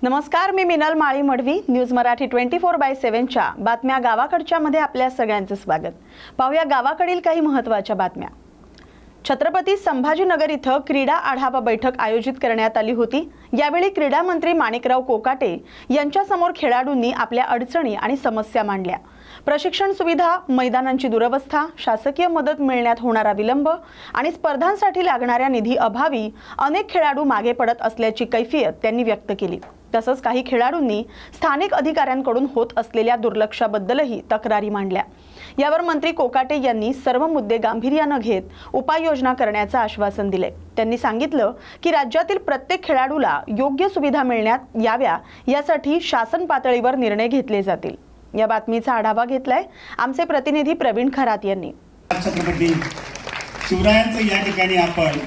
नमस्कार, मी मिनल माळी मडवी. न्यूज मराठी 24/7च्या बातम्या गावाकडच्या मध्ये आपल्या सगळ्यांचं स्वागत. पाहूया गावाकडील काही महत्त्वाच्या बातम्या. छत्रपती संभाजीनगर इथं क्रीडा आढावा बैठक आयोजित करण्यात आली होती. यावेळी क्रीडा मंत्री माणिकराव कोकाटे यांच्यासमोर खेळाडूंनी आपल्या अडचणी आणि समस्या मांडल्या. प्रशिक्षण सुविधा, मैदानांची दुरवस्था, शासकीय मदत मिळण्यात होणारा विलंब आणि स्पर्धांसाठी लागणाऱ्या निधी अभावी अनेक खेळाडू मागे पडत असल्याची कैफियत त्यांनी व्यक्त केली. तसंच काही खेळाडूंनी स्थानिक अधिकाऱ्यांकडून होत असलेल्या दुर्लक्षाबद्दलही तक्रारी मांडल्या. यावर मंत्री कोकाटे यांनी सर्व मुद्दे गांभीर्याने घेत उपाययोजना करण्याचं आश्वासन दिले. त्यांनी सांगितलं की राज्यातील प्रत्येक खेळाडूला योग्य सुविधा मिळण्यात याव्या यासाठी शासन पातळीवर निर्णय घेतले जातील. या बातमीचा आढावा घेतलाय आमचे प्रतिनिधी प्रवीण खरात यांनी. छत्रपती शिवरायांचं या ठिकाणी आपण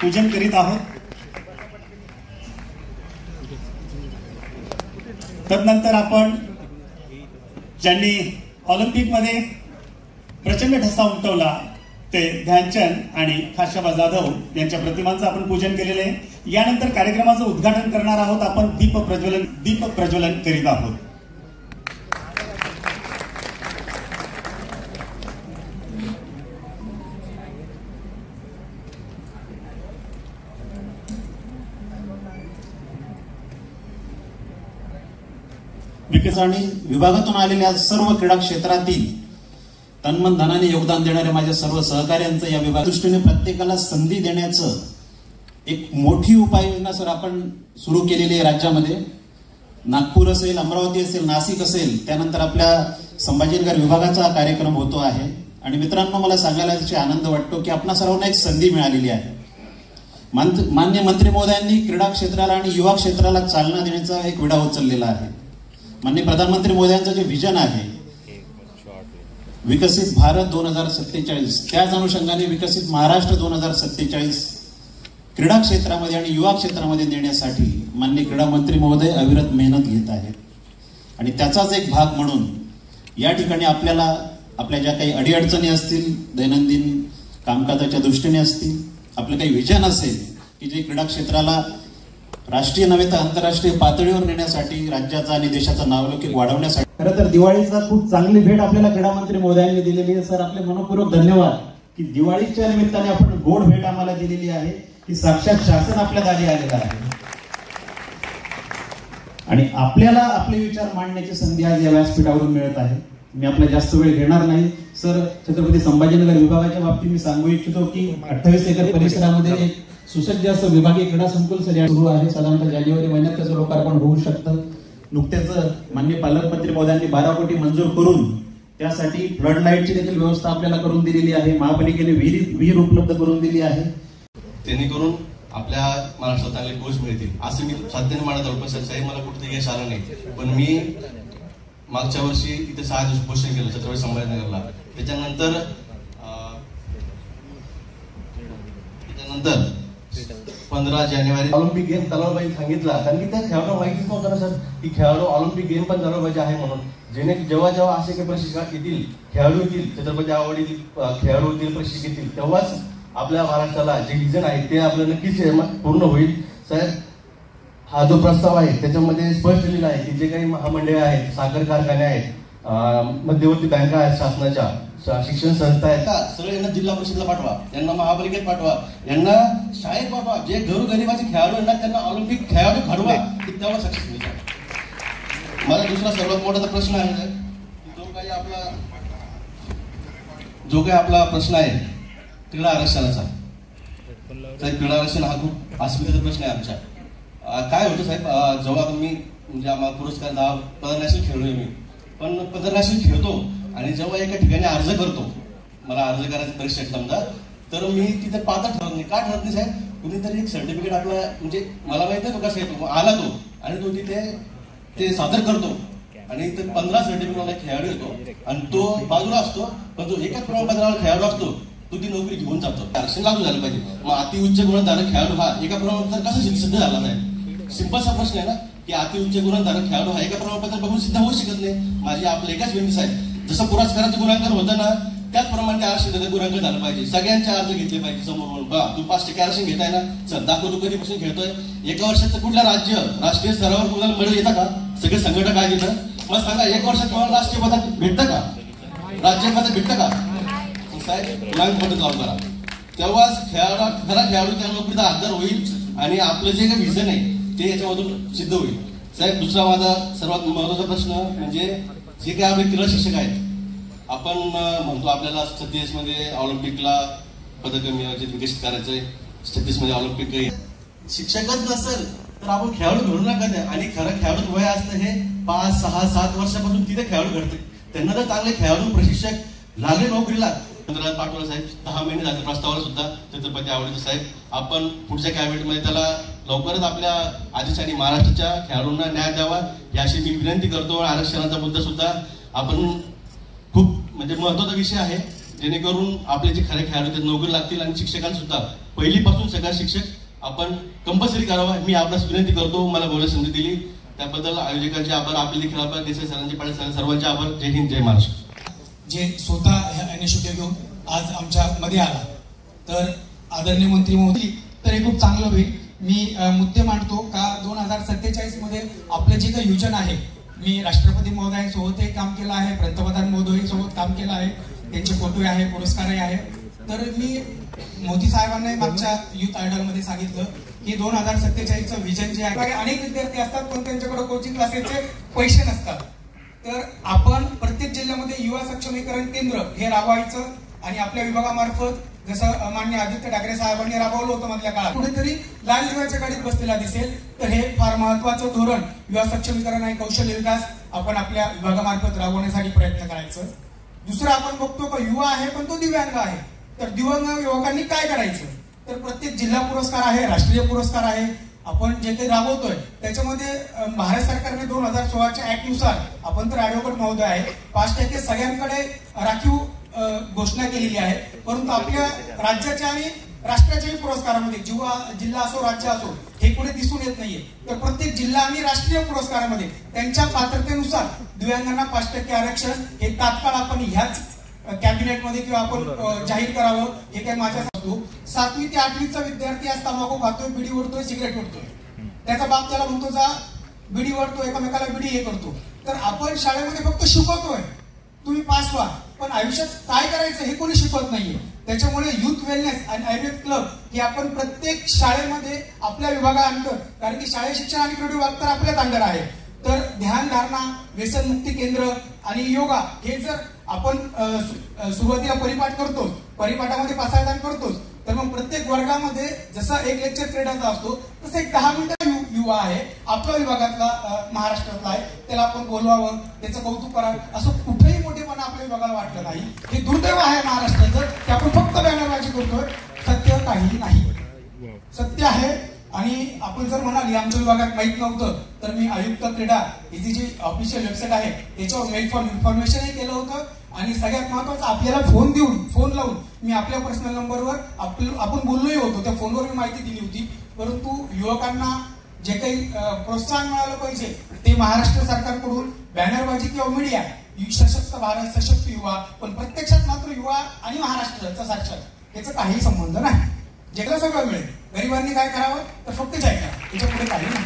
पूजन करीत आहोत. तदनंतर आपण ज्यांनी ऑलिम्पिकमध्ये प्रचंड ठसा उमटवला ते ध्यानचंद आणि खाशाबा जाधव यांच्या प्रतिमांचं आपण पूजन केलेलं आहे. यानंतर कार्यक्रमाचं उद्घाटन करणार आहोत. आपण दीप प्रज्वलन करीत आहोत. आणि विभागातून आलेल्या सर्व क्रीडा क्षेत्रातील तन्मन धनाने योगदान देणाऱ्या माझ्या सर्व सहकार्यांचं या विभागा दृष्टीने प्रत्येकाला संधी देण्याचं एक मोठी उपाययोजना सर आपण सुरू केलेली आहे. राज्यामध्ये नागपूर असेल, अमरावती असेल, नाशिक असेल, त्यानंतर आपल्या संभाजीनगर विभागाचा कार्यक्रम होतो आहे. आणि मित्रांनो, मला सांगायला आनंद वाटतो की आपणा सर्वांना एक संधी मिळालेली आहे. मान्य मंत्री महोदयांनी क्रीडा क्षेत्राला आणि युवा क्षेत्राला चालना देण्याचा एक विडा उचललेला आहे. माननीय प्रधानमंत्री मोदयांचं जे विजन आहे विकसित भारत 2047, त्याच अनुषंगाने विकसित महाराष्ट्र 2047 क्रीडा क्षेत्रामध्ये आणि युवा क्षेत्रामध्ये नेण्यासाठी माननीय क्रीडा मंत्री महोदय अविरत मेहनत घेत आहेत. आणि त्याचाच एक भाग म्हणून या ठिकाणी आपल्याला आपल्या ज्या काही अडीअडचणी असतील, दैनंदिन कामकाजाच्या दृष्टीने असतील, आपलं काही विजन असेल की जे क्रीडा क्षेत्राला राष्ट्रीय नव्हे तर आंतरराष्ट्रीय पातळीवर नेण्यासाठी, राज्याचा आणि देशाचा नावलौकिक वाढवण्यासाठी. खरं तर दिवाळीचा खूप चांगली भेट आपल्याला क्रीडा मंत्री महोदयांनी दिलेली आहे. सर, आपले मनपूर्वक धन्यवाद की दिवाळीच्या निमित्ताने आपण गोड भेट आम्हाला दिलेली आहे की साक्षात शासन आपल्या दारी आलेलं आहे आणि आपल्याला आपले विचार मांडण्याची संधी आज या व्यासपीठावरून मिळत आहे. मी आपला जास्त वेळ घेणार नाही. सर, छत्रपती संभाजीनगर विभागाच्या बाबतीत मी सांगू इच्छितो की 28 एकर परिसरामध्ये एक सुसज्ज असं विभागीय क्रीडा संकुल सुरू आहे. साधारणतः जानेवारी महिन्यात त्याचं लोकार्पण होऊ शकतं. नुकतेच माननीय पालकमंत्री महोदयांनी 12 कोटी मंजूर करून त्यासाठी फ्लड लाईटची देखील व्यवस्था आपल्याला करून दिलेली आहे. महापालिकेने विहीर उपलब्ध करून दिली आहे. जेणेकरून आपल्या महाराष्ट्रात चांगले कोच मिळतील असं मी साध्यने मानत आहोत. पण मला कुठे यश आलं नाही. पण मी मागच्या वर्षी इथे 6 दिवस उपोषण केलं छत्रपती संभाजीनगरला. त्याच्यानंतर 15 जानेवारी ऑलिम्पिक गेम चालवला पाहिजे सांगितला. कारण की त्या खेळाडू माहितीच नव्हतं ना सर की खेळाडू ऑलिम्पिक गेम पण चालवला पाहिजे आहे म्हणून. जेव्हा असे काही प्रशिक्षक येतील, खेळाडू येतील, छत्रपती आवडीतील खेळाडू येतील, प्रशिक्षक येतील, तेव्हाच आपल्या महाराष्ट्राला जे विजन आहे ते आपलं नक्कीच पूर्ण होईल. साहेब, हा जो प्रस्ताव आहे त्याच्यामध्ये स्पष्ट लिहिलं आहे की जे काही महामंडळे आहेत, साखर कारखाने आहेत, मध्यवर्ती बँका आहेत, शासनाच्या शिक्षण संस्था आहेत, सगळे यांना जिल्हा परिषदला पाठवा, यांना महापालिकेत पाठवा, यांना शाळेत पाठवा. जे गरीबाचे खेळाडू आहेत त्यांना ऑलिम्पिक खेळाडू घडवा, तेव्हा सक्सेस मिळतात. मला दुसरा सर्वात मोठा प्रश्न आहे जो काही आपला प्रश्न आहे क्रीडा आरक्षणाचा. क्रीडा आरक्षण हा खूप अस्मितेचा प्रश्न आहे आमच्या. काय होतं साहेब, जेव्हा मी म्हणजे आम्हाला पुरस्कार नॅशनल खेळलोय मी, पण नॅशनल खेळतो आणि जेव्हा एका ठिकाणी अर्ज करतो, मला अर्ज करायची परीक्षा समजा, तर मी तिथे पात्र ठरत नाही. का ठरत नाही साहेब? कुणीतरी एक सर्टिफिकेट आपला म्हणजे मला माहित नाही तो कसा येतो, आला तो आणि तो तिथे ते सादर करतो आणि ते 15 सर्टिफिकेट मला खेळाडू येतो आणि तो बाजूला असतो. पण जो एकाच प्रमाणपत्रावर खेळाडू असतो तो ती नोकरी घेऊन जातो. आरक्षण लागू झालं पाहिजे. मग अति उच्च गुणधारक खेळाडू हा एका प्रमाणपत्र कसं सिद्ध झाला नाही? सिंपलचा प्रश्न आहे ना की अति उच्च गुणधारक खेळाडू हा एका प्रमाणपत्र बघून सिद्ध होऊ शकत नाही. माझी आपलं एकाच विनंती आहे, जसं पुरस्काराचं गुणांकन होतं ना त्याचप्रमाणे त्या आरक्षणाचा रंग झाला पाहिजे, सगळ्यांचे अर्ज घेतले पाहिजे समोरून. बा तू 5% आरक्षण घेताय ना, चल दाखव तू कधीपासून खेळतोय. एका वर्षाचं कुठलं राज्य राष्ट्रीय स्तरावर तुम्हाला मेडल येतं का? सगळे संघटक आहे तिथं, मग सांगा एक वर्षात तुम्हाला राष्ट्रीय पदक भेटतं का, राज्य पदक भेटतं का? साहेब गुलामी पद्धत लावून करा, तेव्हाच खरा खेळाडू त्या नोकरीचा आधार होईल आणि आपलं जे काही व्हिजन आहे ते याच्यामधून सिद्ध होईल. साहेब दुसरा माझा सर्वात महत्वाचा प्रश्न म्हणजे जे काही आपले क्रीडा शिक्षक आहेत, आपण म्हणतो आपल्याला 36 मध्ये ऑलिम्पिकला पदक विकसित करायचंय, 36 मध्ये ऑलिम्पिक. शिक्षकच नसेल तर आपण खेळाडू घडू नका द्या. आणि खरं खेळाडू वय असतं हे 5, 6, 7 वर्षापासून तिथे खेळाडू घडते. त्यांना जर चांगले खेळाडू प्रशिक्षक लागले नोकरीला, पाटोळे साहेब 10 महिने झाले प्रस्तावाला सुद्धा छत्रपती आवडते साहेब, आपण पुढच्या कॅबिनेटमध्ये त्याला लवकरच आपल्या आदेश आणि महाराष्ट्राच्या खेळाडूंना न्याय द्यावा याची मी विनंती करतो. आरक्षणाचा मुद्दा सुद्धा आपण खूप म्हणजे महत्वाचा विषय आहे, जेणेकरून आपले जे खरे खेळाडू ते नोकरी लागतील आणि शिक्षकांना सुद्धा पहिलीपासून सगळ्या शिक्षक आपण कंपल्सरी करावा मी आपल्यास विनंती करतो. मला बोलायची संधी दिली त्याबद्दल आयोजकांचे आभार, आपले देखील आभार, देसाई सरांचे, पाटील सरांचे, सर्वांचे आभार. जय हिंद, जय महाराष्ट्र. जे स्वतः ह्या इनिशिएटिव्ह घेऊन आज आमच्या मध्ये आला तर आदरणीय मंत्री महोदय, तर हे खूप चांगलं होईल. मी मुद्दे मांडतो का 2047 मध्ये आपलं जे काही योजना आहे, मी राष्ट्रपती महोदयांसोबतही काम केलं आहे, पंतप्रधान महोदयांसोबत काम केलं आहे, त्यांचे फोटो आहे, पुरस्कारही आहे. तर मी मोदी साहेबांना मागच्या युथ आयडॉलमध्ये सांगितलं की 2047चं विजन जे आहे, अनेक विद्यार्थी असतात पण त्यांच्याकडे कोचिंग क्लासेसचे पैसे नसतात. तर आपण प्रत्येक जिल्ह्यामध्ये युवा सक्षमीकरण केंद्र हे राबवायचं आणि आपल्या विभागामार्फत जसं माननीय आदित्य ठाकरे साहेबांनी राबवलं होतं मधल्या काळात, कुठेतरी लाल दिव्याच्या गाडीत बसलेला दिसेल. तर हे फार महत्वाचं धोरण युवा सक्षमीकरण आणि कौशल्य विकास आपण आपल्या विभागामार्फत राबवण्यासाठी प्रयत्न करायचं. दुसरं आपण बघतो की युवा आहे पण तो दिव्यांग आहे, तर दिव्यांग युवकांनी काय करायचं, तर प्रत्येक जिल्हा पुरस्कार आहे, राष्ट्रीय पुरस्कार आहे, आपण जे काही राबवतोय त्याच्यामध्ये भारत सरकारने 2016च्या ऍक्ट नुसार आपण तर ऍडव्होकेट महोदय आहे 5% सगळ्यांकडे राखीव घोषणा केलेली आहे. परंतु आपल्या राज्याच्या आणि राष्ट्राच्याही पुरस्कारामध्ये जिल्हा असो राज्य असो हे कुठे दिसून येत नाहीये. तर प्रत्येक जिल्हा आणि राष्ट्रीय पुरस्कारामध्ये त्यांच्या पात्रतेनुसार दिव्यांगांना 5% आरक्षण हे तात्काळ आपण ह्याच कॅबिनेटमध्ये किंवा आपण जाहीर करावं, हे काही माझ्या सांगतो. 7वी ते 8वीचा विद्यार्थी आज तंबाखू खातोय, बिडी ओढतोय, सिगरेट ओढतोय, त्याचा बाप त्याला म्हणतो जा बिडी ओढतो, एकामेकाला बिडी हे करतो. तर आपण शाळेमध्ये फक्त शिकवतोय तुम्ही पास व्हा, पण आयुष्यात काय करायचं हे कोणी शिकवत नाहीये. त्याच्यामुळे युथ वेलनेस आणि आयुर्वेद क्लब हे आपण प्रत्येक शाळेमध्ये आपल्या विभागाअंतर, कारण की शाळेय शिक्षण आणि क्रीडा विभाग तर आपल्याच अंडर आहे, तर ध्यानधारणा, व्यसनमुक्ती केंद्र आणि योगा हे जर आपण सुरुवातीला परिपाठ करतो, परिपाठामध्ये पासायदान करतोच, तर मग प्रत्येक वर्गामध्ये जसा एक लेक्चर क्रीडाचा असतो तसं एक 10 मिनिटं युवा आहे आपल्या विभागातला महाराष्ट्रातला आहे, त्याला आपण बोलवावं, त्याचं कौतुक करावं. असं कुठेही मोठेपणा आपल्या विभागाला वाटलं नाही. हे दुर्दैव आहे महाराष्ट्राचं की आपण फक्त बॅनरबाजी करतोय, सत्य काही नाही. सत्य आहे. आणि आपण जर म्हणाली आमच्या विभागात माहित नव्हतं तर मी आयुक्त क्रीडा हिची जी ऑफिशियल वेबसाईट आहे त्याच्यावर मेल फॉर इन्फॉर्मेशनही केलं होतं. आणि सगळ्यात महत्वाचं आपल्याला फोन लावून मी आपल्या पर्सनल नंबरवर आपण बोललोही होतो, त्या फोनवर मी माहिती दिली होती. परंतु युवकांना जे काही प्रोत्साहन मिळालं पाहिजे ते महाराष्ट्र सरकारकडून बॅनरबाजी किंवा मीडिया, सशक्त भारत सशक्त युवा, पण प्रत्यक्षात मात्र युवा आणि महाराष्ट्राचा साक्षात याचा काही संबंध नाही. जेवढं सगळं मिळेल, गरिबांनी काय करावं तर फक्त जाय करा, त्याच्या पुढे काही नाही.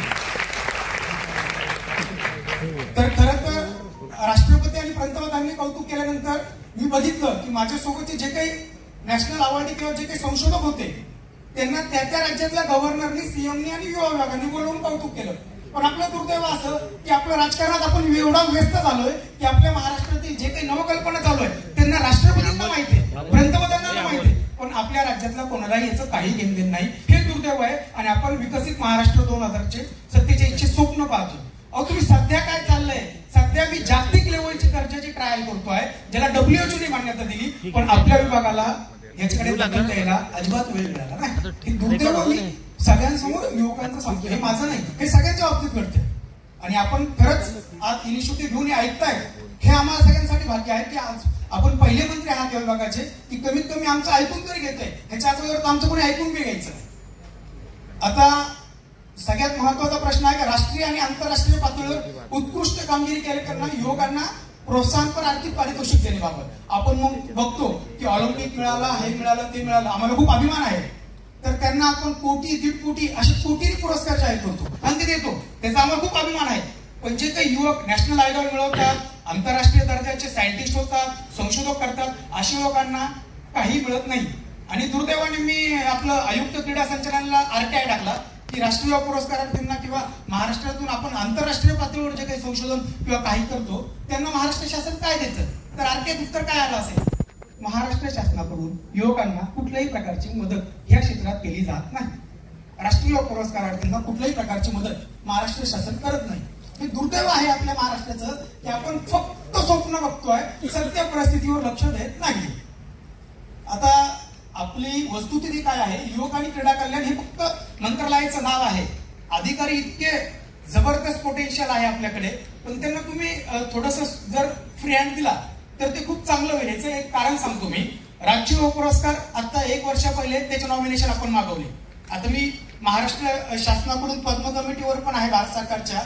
तर खरं तर राष्ट्रपती आणि पंतप्रधानांनी कौतुक केल्यानंतर मी बघितलं की माझ्यासोबतचे जे काही नॅशनल अवॉर्ड किंवा जे काही संशोधक होते त्यांना त्या त्या राज्यातल्या गव्हर्नरनी, सीएमनी आणि युवा विभागाने बोलवून कौतुक केलं. पण आपलं दुर्दैव असं की आपल्या राजकारणात आपण एवढा व्यस्त झालोय की आपल्या महाराष्ट्रातील जे काही नवकल्पना चालू आहे त्यांना राष्ट्रपतींना माहिती आहे, पंतप्रधानांना माहिती आहे, पण आपल्या राज्यातला कोणालाही याचं काही घेणदेण नाही. हे दुर्दैव आहे. आणि आपण विकसित महाराष्ट्र 2047चे स्वप्न पाहतो. अहो तुम्ही सध्या काय चाललंय, सध्या मी जागतिक लेवलची दर्जाची ट्रायल करतोय ज्याला WHO मान्यता दिली, पण आपल्या विभागाला याच्याकडे दखल द्यायला अजिबात वेळ मिळाला नाही. हे दुर्दैव मी सगळ्यांसमोर युवकांचं सांगतो, हे माझं नाही, हे सगळ्यांच्या बाबतीत घडते. आणि आपण खरंच आज इनिशिएटिव्ह घेऊन ऐकताय, हे आम्हाला सगळ्यांसाठी भाग्य आहे की आज आपण पहिले मंत्री आहात या विभागाचे की कमीत कमी आमचं ऐकून तरी घेतोय. ह्याच्या अगोदर आमचं कोणी ऐकून बी घ्यायचं. आता सगळ्यात महत्वाचा प्रश्न आहे की राष्ट्रीय आणि आंतरराष्ट्रीय पातळीवर उत्कृष्ट कामगिरी केल्यानं युवकांना प्रोत्साहनपर आर्थिक पारितोषिक देण्याबाबत आपण मग बघतो की ऑलिम्पिक मिळाला, हे मिळालं, ते मिळालं, आम्हाला खूप अभिमान आहे. तर त्यांना आपण कोटी, 1.5 कोटी असे कोटी पुरस्कार जाहीर करतो आणि ते देतो, त्याचा आम्हाला खूप अभिमान आहे. पण जे काही युवक नॅशनल आयडॉल मिळवतात, आंतरराष्ट्रीय दर्जाचे सायंटिस्ट होतात, संशोधक करतात, अशा लोकांना काही मिळत नाही. आणि दुर्दैवाने मी आपलं आयुक्त क्रीडा संचालनाला RTI टाकला की राष्ट्रीय युवा पुरस्कारार्थींना किंवा महाराष्ट्रातून आपण आंतरराष्ट्रीय पातळीवर जे काही संशोधन किंवा काही करतो त्यांना महाराष्ट्र शासन काय देतं. तर RTI उत्तर काय आलं असेल, महाराष्ट्र शासनाकडून युवकांना कुठल्याही प्रकारची मदत या क्षेत्रात केली जात नाही. राष्ट्रीय युवा पुरस्कारार्थींना कुठल्याही प्रकारची मदत महाराष्ट्र शासन करत नाही. हे दुर्दैव आहे आपल्या महाराष्ट्राचं की आपण फक्त स्वप्न बघतोय, सत्य परिस्थितीवर लक्ष देत नाही. आता आपली वस्तुस्थिती काय आहे, युवक आणि क्रीडा कल्याण हे फक्त मंत्रालयाचं नाव आहे. अधिकारी इतके जबरदस्त पोटेन्शियल आहे आपल्याकडे, पण त्यांना तुम्ही थोडस जर फ्री हँड दिला तर ते खूप चांगलं होईल. याचं एक कारण सांगतो मी. राज्य युवा पुरस्कार आता 1 वर्ष पहिले त्याचे नॉमिनेशन आपण मागवले. आता मी महाराष्ट्र शासनाकडून पद्म कमिटीवर पण आहे भारत सरकारच्या,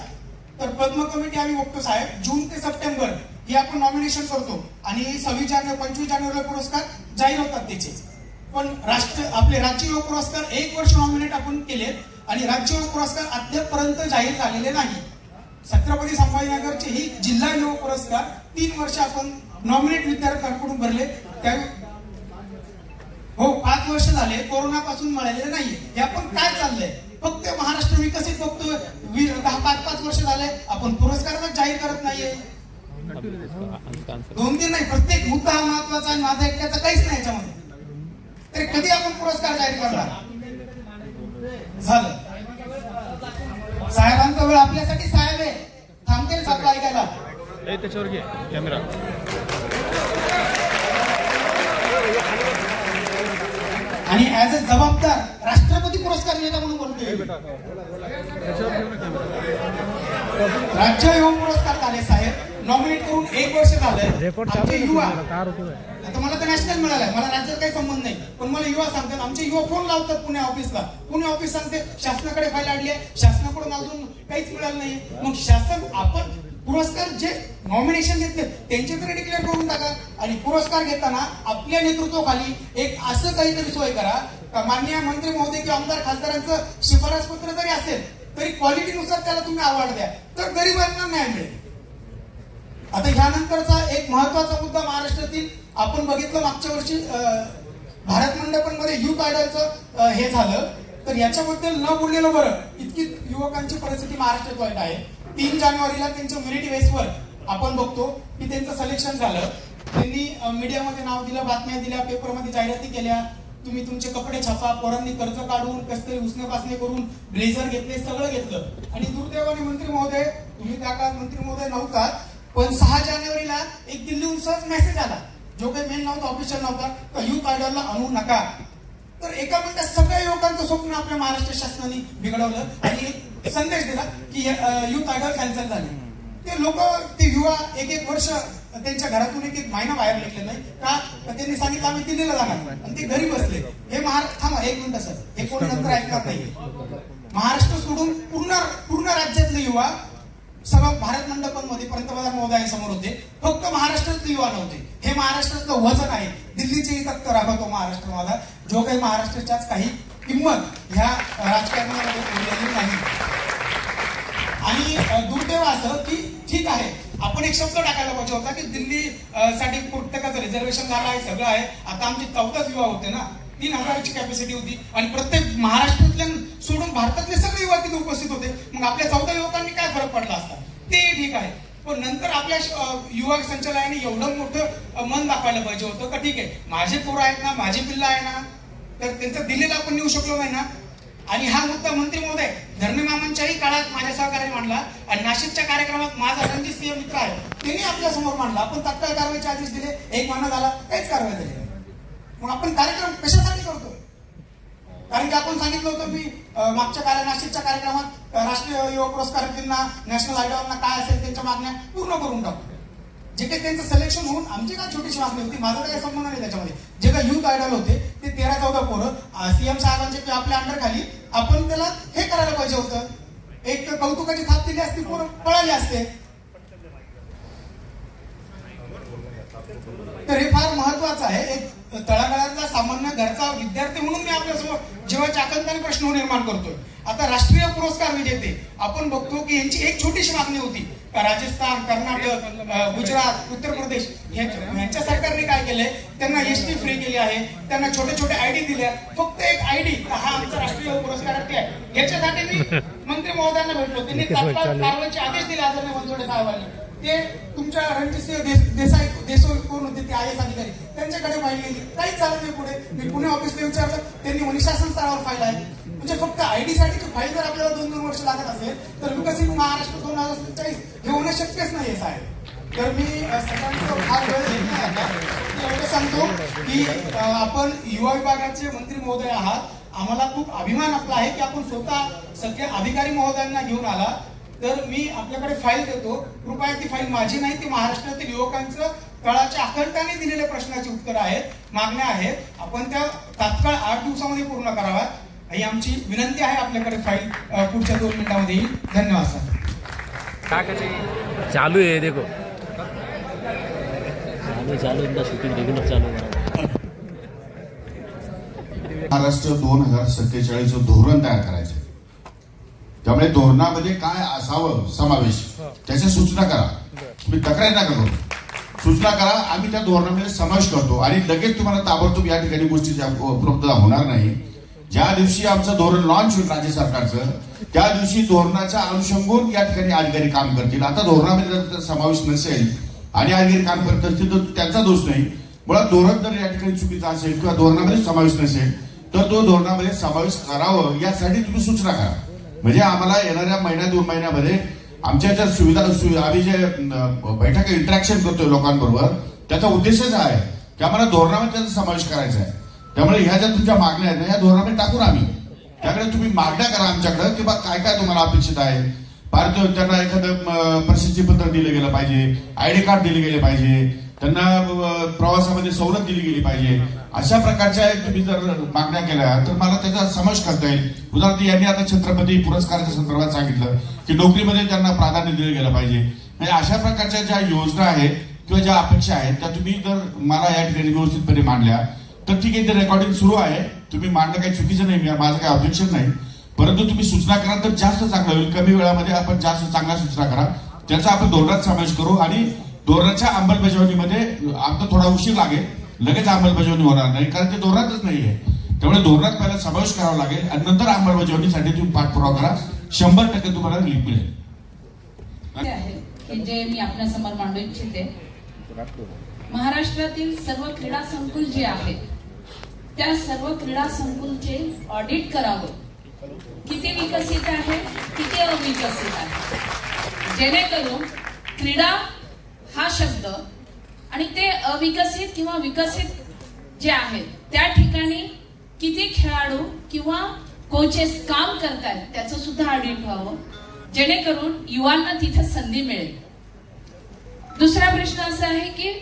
तर पद्म कमिटी आम्ही बघतो साहेब, जून ते सप्टेंबर हे आपण नॉमिनेशन करतो आणि 26 जानेवारी 25 जानेवारीला पुरस्कार जाहीर होतात त्याचे. पण आपले राज्य युवा पुरस्कार 1 वर्ष नॉमिनेट आपण केलेत आणि राज्य युवा पुरस्कार अद्यापपर्यंत जाहीर झालेले नाही. छत्रपती संभाजीनगरचे ही जिल्हा युवा पुरस्कार 3 वर्ष आपण नॉमिनेट विद्यार्थ्यांकडून भरले. त्या हो 5 वर्ष झाले कोरोनापासून मिळालेले नाहीये. हे आपण काय चाललंय, फक्त महाराष्ट्र विकसित बघतोय. 5 वर्ष झाले आपण पुरस्कारांना जाहीर करत नाहीये. 2-3 नाही, प्रत्येक मुद्दा हा महत्वाचा आणि माझा एकट्याचा काहीच नाही याच्यामध्ये. तरी कधी आपण पुरस्कार जाहीर करणार. झालं साहेबांचा वेळ आपल्यासाठी साहेब आहे, थांबतील आपलं ऐकायला. त्याच्यावर घे कॅमेरा. आणि ऍज अ जबाबदार राष्ट्रपती पुरस्कार विजेता म्हणून बोलतोय. राज्य युवा पुरस्कार झाले साहेब, नॉमिनेट करून 1 वर्ष झालंय. आमचे युवा, आता मला तर नॅशनल मिळालंय, मला राज्यात काही संबंध नाही, पण मला युवा सांगतात, आमचे युवा फोन लावतात पुणे ऑफिसला. पुणे ऑफिस सांगते शासनाकडे फाईल आणली आहे, शासनाकडून अजून काहीच मिळालं नाही. मग शासन आपण पुरस्कार जे नॉमिनेशन घेतले त्यांचे तरी डिक्लेअर करून टाका आणि पुरस्कार घेताना आपल्या नेतृत्वाखाली एक असं काहीतरी सोय करा का माननीय मंत्री महोदय किंवा आमदार खासदारांचं शिफारस पत्र जरी असेल तरी क्वालिटीनुसार त्याला तुम्ही अवॉर्ड द्या, तर गरीबांना न्याय मिळेल. आता ह्यानंतरचा एक महत्वाचा मुद्दा महाराष्ट्रातील आपण बघितलं, मागच्या वर्षी भारत मंडपमध्ये युथ आयडॉलचं हे झालं, तर याच्याबद्दल न बोललेलं बरं. इतकी युवकांची परिस्थिती महाराष्ट्रात वाईट आहे. 3 जानेवारीला त्यांच्या मेरिट बेसवर आपण बघतो की त्यांचं सिलेक्शन झालं. त्यांनी मीडियामध्ये नाव दिलं, बातम्या दिल्या, पेपरमध्ये जाहिराती केल्या, तुम्ही तुमचे कपडे छापा, पोरांनी कर्ज काढून कसं तरी उसने पासने करून ब्लेझर घेतले, सगळं घेतलं. आणि दुर्दैवाने मंत्री महोदय, तुम्ही त्या काळात मंत्री महोदय नव्हतात, पण 6 जानेवारीला एक दिल्लीहून सहज मेसेज आला, जो काही मेल नव्हता, ऑफिशियल नव्हता, तर युथ आयडॉलला आणू नका. तर एका मिनिटात सगळ्या युवकांचं स्वप्न आपल्या महाराष्ट्र शासनाने बिघडवलं आणि संदेश दिला की युथ आयडॉल कॅन्सल झाले. ते लोक, ते युवा 1-1 वर्ष त्यांच्या घरातून 1-1 महिना बाहेर निघले नाही का, त्यांनी सांगितलं आम्ही दिल्लीला जाणार आणि ते घरी बसले. हे थांबा 1 मिनिट सर, हे कोण नंतर ऐकणार नाही. महाराष्ट्र सोडून पूर्ण राज्यातले युवा सगळं भारत मंडपांमध्ये पंतप्रधान महोदयांसमोर होते. फक्त महाराष्ट्रातले युवा नव्हते. हे महाराष्ट्रातलं वजन आहे. दिल्लीचेही तख्त राखवतो महाराष्ट्र माझा, जो काही महाराष्ट्राच्याच काही किंमत ह्या राजकारणामध्ये उरलेली नाही. आणि दुर्दैव असं की ठीक आहे, आपण एक शब्द टाकायला पाहिजे होता की दिल्ली साठी प्रत्येकाचं रिझर्वेशन झालं आहे, सगळं आहे. आता आमचे 14च युवा होते ना, 3000ची कॅपॅसिटी होती आणि प्रत्येक महाराष्ट्रातल्या सोडून भारतातले सगळे युवा तिथे उपस्थित होते. मग आपल्या 14 युवकांनी काय फरक पडला असता, ते ठीक आहे. पण नंतर आपल्या युवा संचालनाने एवढं मोठं मन दाखवायला पाहिजे होतं का ठीक आहे, माझे पोरं आहेत ना, माझी पिल्लं आहे ना, तर त्यांचं दिल्लीला आपण नेऊ शकलो नाही ना. आणि हा मुद्दा मंत्री महोदय धर्मे मामांच्याही काळात माझ्या सहकार्याने मांडला आणि नाशिकच्या कार्यक्रमात माझा रणजित सिंह मित्र आहे, त्यांनी आपल्या समोर मांडला. आपण तात्काळ कारवाईचे आदेश दिले, 1 महिना झाला, काहीच कारवाई झाली नाही. मग आपण कार्यक्रम कशासाठी करतो? कारण की आपण सांगितलं होतं मी मागच्या नाशिकच्या कार्यक्रमात राष्ट्रीय युवा पुरस्कारार्थींना, नॅशनल आयडॉलना काय असेल त्यांच्या मागण्या पूर्ण करून टाकू. जे काही त्यांचं सिलेक्शन होऊन आमची काय छोटीशी मागणी होती, माझा काही संबंध नाही त्याच्यामध्ये. जे काही युथ आयडॉल होते ते 13-14 पोरं सीएम साहेबांचे किंवा आपल्या अंडर खाली आपण त्याला हे करायला पाहिजे होतं. एक कौतुकाची थाप दिली असती, पोरं पळाली असते. तर हे फार महत्वाचं आहे. एक तळागाळातला सामान्य घरचा विद्यार्थी म्हणून मी आपल्यासमोर जीवाच्या आकांताने प्रश्न निर्माण करतोय. आता राष्ट्रीय पुरस्कार विजेते आपण बघतो की यांची एक छोटीशी मागणी होती का राजस्थान, कर्नाटक, गुजरात, उत्तर प्रदेश यांच्या सरकारने काय केलंय, त्यांना एसटी फ्री केली आहे, त्यांना छोटे छोटे आयडी दिल्या. फक्त एक आयडी हा आमचा राष्ट्रीय पुरस्कारार्थी आहे. याच्यासाठी मी मंत्री महोदयांना भेटलो. त्यांनी तात्काळ कारवाईचे आदेश दिले आदरणीय बनसोडे साहेबांनी. ते तुमच्या रणजितसिंह देसाई कोण होते ते IAS अधिकारी, त्यांच्याकडे फाईल गेली. काहीच झालं नाही. पुढे मी पुणे ऑफिसला विचारलं, त्यांनी म्हणे शासन स्तरावर फाईल आहे. म्हणजे फक्त आयडी साठी फाईल जर आपल्याला 2-2 वर्ष लागत असेल तर विकसित महाराष्ट्र 2047 हे होणं शक्यच नाही साहेब. तर मी सगळ्यांचा फार वेळ घेत नाही आता. मी एवढं सांगतो की आपण युवा विभागाचे मंत्री महोदय आहात. आम्हाला खूप अभिमान आपला आहे की आपण स्वतः सगळे अधिकारी महोदयांना घेऊन आला. तर मी आपल्याकडे फाईल देतो. कृपया ती फाईल माझी नाही, ती महाराष्ट्रातील युवकांचं तळाच्या आकंठाने दिलेल्या प्रश्नाची उत्तरं आहेत, मागण्या आहेत. आपण त्या तात्काळ 8 दिवसामध्ये पूर्ण कराव्यात ही आमची विनंती आहे. आपल्याकडे फाईल पुढच्या 2 मिनिटांमध्ये येईल. धन्यवाद सर. चालू आहे देखो चालू एकदा शूटिंग रेग्युलर चालू आहे. महाराष्ट्र 2047 धोरण तयार करायचे. त्यामुळे धोरणामध्ये काय असावं समावेश त्याच्या सूचना करा. तुम्ही तक्रार नका करू, सूचना करा. आम्ही त्या धोरणामध्ये समावेश करतो आणि लगेच तुम्हाला ताबडतोब या ठिकाणी गोष्टीची उपलब्धता होणार नाही. ज्या दिवशी आमचं धोरण लॉन्च होईल राज्य सरकारचं त्या दिवशी धोरणाच्या अनुषंगाने या ठिकाणी अधिकारी काम करतील. आता धोरणामध्ये जर समावेश नसेल आणि अधिकारी काम करत असतील तर त्यांचा दोष नाही. मुळात धोरण जर या ठिकाणी चुकीचं असेल किंवा धोरणामध्ये समावेश नसेल तर तो धोरणामध्ये समावेश करावं यासाठी तुम्ही सूचना करा. म्हणजे आम्हाला येणाऱ्या महिन्या 2 महिन्यामध्ये आमच्या ज्या सुविधा आम्ही जे बैठक इंटरॅक्शन करतोय लोकांबरोबर त्याचा उद्देशच आहे की आम्हाला धोरणामध्ये त्याचा समावेश करायचा आहे. त्यामुळे ह्या ज्या तुमच्या मागण्या आहेत ना या धोरणामध्ये टाकून आम्ही त्याकडे तुम्ही मागण्या करा आमच्याकडे की बा काय काय तुम्हाला अपेक्षित आहे. भारतीय त्यांना एखादं प्रसिद्धी पत्र दिलं गेलं पाहिजे, ID कार्ड दिले गेले पाहिजे, त्यांना प्रवासामध्ये सवलत दिली गेली पाहिजे. अशा प्रकारच्या तुम्ही जर मागण्या केल्या तर मला त्याचा समावेश करता येईल. उदाहरणार्थ यांनी आता छत्रपती पुरस्काराच्या संदर्भात सांगितलं की नोकरीमध्ये त्यांना प्राधान्य दिलं गेलं पाहिजे. म्हणजे अशा प्रकारच्या ज्या योजना आहेत किंवा ज्या अपेक्षा आहेत त्या तुम्ही जर मला या ठिकाणी व्यवस्थितपणे मांडल्या तर ठीक आहे. ते रेकॉर्डिंग सुरू आहे, तुम्ही मांडणं काही चुकीचं नाही, माझं काही ऑब्जेक्शन नाही. परंतु तुम्ही सूचना करा तर जास्त चांगलं होईल. कमी वेळामध्ये आपण जास्त चांगल्या सूचना करा, त्याचा आपण धोरणात समावेश करू आणि धोरणाच्या अंमलबजावणीमध्ये आता थोडा उशीर लागेल, लगेच अंमलबजावणी होणार नाही कारण ते धोरणातच नाहीये. त्यामुळे धोरणात पहिला समावेश करावा लागेल आणि नंतर अंमलबजावणीसाठी तुम्ही पाठपुरावा करा. 100% तुम्हाला रिलीफ मिळेल. जे मी आपल्या समोर मांडू इच्छिते, महाराष्ट्रातील सर्व क्रीडा संकुल जे आहेत त्या सर्व क्रीडा संकुलचे ऑडिट करावं. किती विकसित आहे, किती अविकसित आहे, जेणेकरून क्रीडा हा शब्द आणि ते अविकसित किंवा विकसित जे आहेत त्या ठिकाणी किती खेळाडू किंवा कोचेस काम करतात त्याचं सुद्धा ऑडिट व्हावं, जेणेकरून युवांना तिथे संधी मिळेल. दुसरा प्रश्न असा आहे की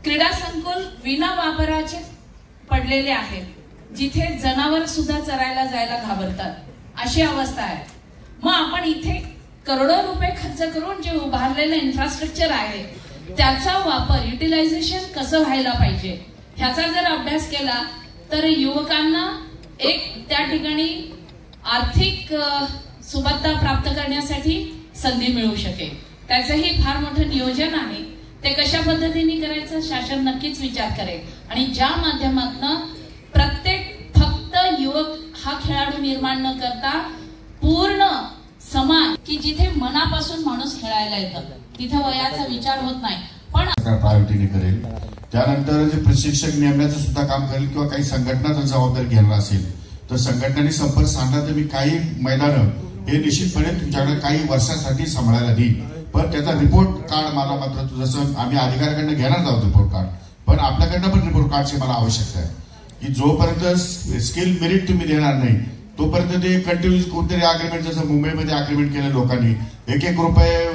क्रीडा संकुल विना वापराचे पडलेले आहेत, जिथे जनावर सुद्धा चरायला जायला घाबरतात अशी अवस्था आहे. मग आपण इथे करोडो रुपये खर्च करून जे उभारलेलं इन्फ्रास्ट्रक्चर आहे त्याचा वापर युटिलायझेशन कसं व्हायला पाहिजे ह्याचा जर अभ्यास केला तर युवकांना एक त्या ठिकाणी आर्थिक सुबत्ता प्राप्त करण्यासाठी संधी मिळू शकेल. त्याचंही फार मोठं नियोजन आहे. ते कशा पद्धतीने करायचं शासन नक्कीच विचार करेल आणि ज्या माध्यमातून प्रत्येक फक्त युवक हा खेळाडू निर्माण न करता पूर्ण समान की जिथे मनापासून माणूस खेळायला येतं तिथे वयाचा विचार होत नाही पण प्रायोरिटीने करेल. त्यानंतर जे प्रशिक्षक नेमण्याचं सुद्धा काम करेल किंवा काही संघटना जर जबाबदारी घेणार असेल तर संघटनांनी संपर्क साधला तर मी काही मैदानं हे निश्चितपणे तुमच्याकडे काही वर्षासाठी सांभाळायला देईल. पण त्याचा रिपोर्ट कार्ड मला मात्र जसं आम्ही अधिकाऱ्याकडनं घेणार आहोत रिपोर्ट कार्ड, पण आपल्याकडनं पण रिपोर्ट कार्डची मला आवश्यकता आहे की जोपर्यंत स्किल मेरिट तुम्ही देणार नाही तोपर्यंत ते कंटिन्यूस कोणतरी अग्रीमेंट जसं मुंबईमध्ये अग्रीमेंट केलं लोकांनी 1-1 रुपये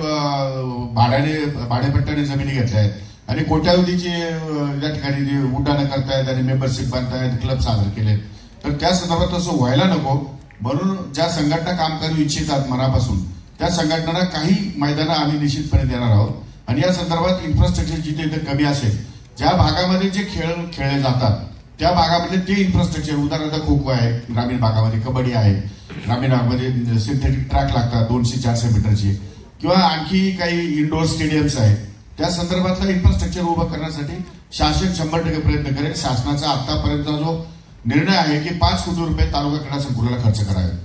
भाडेपट्ट्याने जमिनी घेतल्या आहेत आणि कोट्यावधीची या ठिकाणी जे उड्डाणं करतायत आणि मेंबरशिप बांधतायत, क्लब सादर केले. तर त्या संदर्भात असं व्हायला नको म्हणून ज्या संघटना काम करू इच्छितात मनापासून त्या संघटनांना काही मैदानं आम्ही निश्चितपणे देणार आहोत आणि या संदर्भात इन्फ्रास्ट्रक्चर जिथे इथे कमी असेल, ज्या भागामध्ये जे खेळ खेळले जातात त्या भागामध्ये ते इन्फ्रास्ट्रक्चर, उदाहरणार्थ खो खो आहे ग्रामीण भागामध्ये, कबड्डी आहे ग्रामीण भागामध्ये, सिंथेटिक ट्रॅक लागतात 200-400 मीटरचे, किंवा आणखी काही इंडोर स्टेडियम्स आहेत, त्या संदर्भातलं इन्फ्रास्ट्रक्चर उभं करण्यासाठी शासन 100% प्रयत्न करेल. शासनाचा आतापर्यंतचा जो निर्णय आहे की 5 कोटी रुपये तालुका क्रीडा संकुलाला खर्च करावे,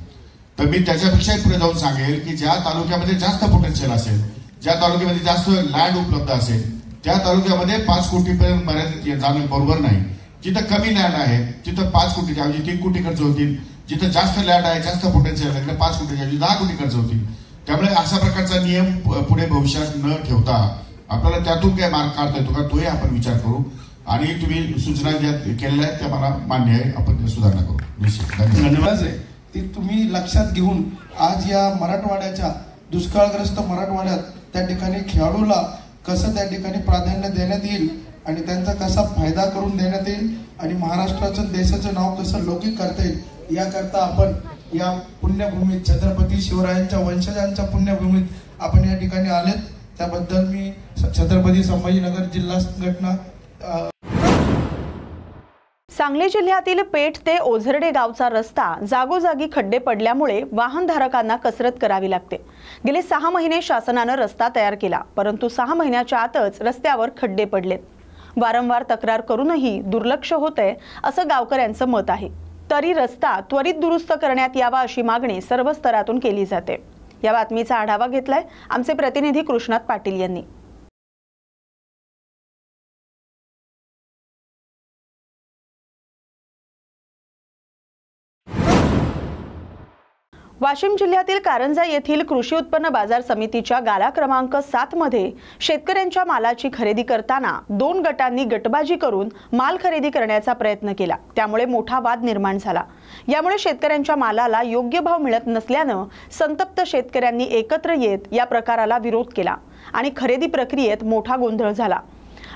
तर मी त्याच्यापेक्षाही पुढे जाऊन सांगेल की ज्या तालुक्यामध्ये जास्त पोटेन्शियल असेल, ज्या तालुक्यामध्ये जास्त लँड उपलब्ध असेल, त्या तालुक्यामध्ये 5 कोटीपर्यंत मर्यादित जाणं बरोबर नाही. जिथं कमी लँड आहे तिथं 5 कोटीच्या ऐवजी 3 कोटी खर्च होतील. जिथं जास्त लँड आहे, जास्त पोटेन्शियल आहे, तिथे 5 कोटीच्या ऐवजी 10 कोटी खर्च होतील. त्यामुळे अशा प्रकारचा नियम पुढे भविष्यात न ठेवता आपल्याला त्यातून काय मार्ग काढता येतो का, तोही आपण विचार करू. आणि तुम्ही सूचना ज्या केलेल्या आहेत त्या मला मान्य आहे, आपण सुधारणा करू. निश्चित धन्यवाद. ती तुम्ही लक्षात घेऊन आज या मराठवाड्याच्या दुष्काळग्रस्त मराठवाड्यात त्या ठिकाणी खेळाडूला कसं त्या ठिकाणी प्राधान्य देण्यात येईल आणि त्यांचा कसा फायदा करून देण्यात येईल आणि महाराष्ट्राचं देशाचं नाव कसं लौकिक करता येईल याकरता आपण या पुण्यभूमीत, छत्रपती शिवरायांच्या वंशजांच्या पुण्यभूमीत आपण या ठिकाणी आलेत. त्याबद्दल मी छत्रपती संभाजीनगर जिल्हा संघटना. सांगली जिल्ह्यातील पेठ ते ओझरडे गावचा रस्ता जागोजागी खड्डे पडल्यामुळे वाहनधारकांना कसरत करावी लागते. गेले 6 महिने शासनानं रस्ता तयार केला, परंतु 6 महिन्याच्या आतच रस्त्यावर खड्डे पडलेत. वारंवार तक्रार करूनही दुर्लक्ष होतंय असं गावकऱ्यांचं मत आहे. तरी रस्ता त्वरित दुरुस्त करण्यात यावा अशी मागणी सर्व स्तरातून केली जाते. या बातमीचा आढावा घेतलाय आमचे प्रतिनिधी कृष्णात पाटील यांनी. वाशिम जिल्ह्यातील कारंजा येथील कृषी उत्पन्न बाजार समितीच्या गाला क्रमांक 7 मध्ये शेतकऱ्यांच्या मालाची खरेदी करताना 2 गटांनी गटबाजी करून माल खरेदी करण्याचा प्रयत्न केला. त्यामुळे मोठा वाद निर्माण झाला. यामुळे शेतकऱ्यांच्या मालाला योग्य भाव मिळत नसल्यानं संतप्त शेतकऱ्यांनी एकत्र येत या प्रकाराला विरोध केला आणि खरेदी प्रक्रियेत मोठा गोंधळ झाला.